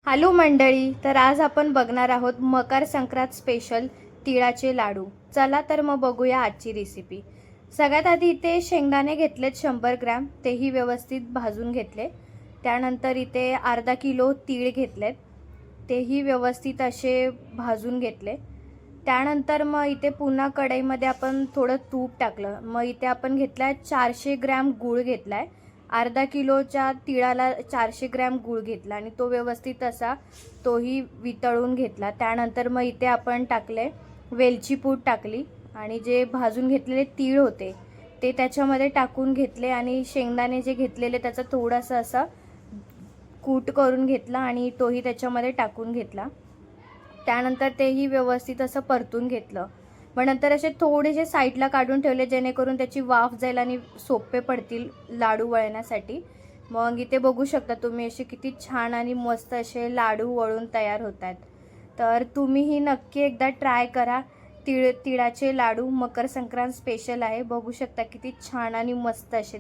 Hello मंडळी, तर आज आपण बघणार आहोत मकर संक्रांत स्पेशल तिळाचे लाडू। चला तर मग बघूया आजची रेसिपी। सगळ्यात आधी इथे शेंगदाणे घेतलेत 100 ग्रॅम, तेही व्यवस्थित भाजून घेतले। त्यानंतर इथे अर्धा किलो तीळ घेतलेत, तेही व्यवस्थित असे भाजून घेतले। त्यानंतर मग इथे पुन्हा कढईमध्ये आपण थोडं तूप टाकलं। मग इथे आपण घेतलाय 400 ग्रॅम गूळ घेतलाय। अर्धा किलोच्या तिळाला 400 ग्रॅम गूळ घेतला आणि तो व्यवस्थित असा तोही वितळून घेतला। त्यानंतर मग इथे आपण टाकले वेलची पूड टाकली आणि जे भाजून घेतलेले तीळ होते ते त्याच्यामध्ये टाकून घेतले आणि शेंगदाणे जे घेतलेले त्याचा थोडासा असा कूट करून घेतला आणि तोही त्याच्यामध्ये टाकून घेतला। त्यानंतर तेही व्यवस्थित असं परतून घेतलं। मग नंतर असे थोडेसे साईडला काढून ठेवले जेणेकरून त्याची वाफ जाईल आणि सोपे पडतील लाडू वळण्यासाठी। मग इथे बघू शकता तुम्ही असे किती छान आणि मस्त असे लाडू वळून तयार होत आहेत। तर तुम्हीही नक्की एकदा ट्राय करा। तिळाचे लाडू मकर संक्रांत स्पेशल आहे, बघू शकता किती छान आणि मस्त असे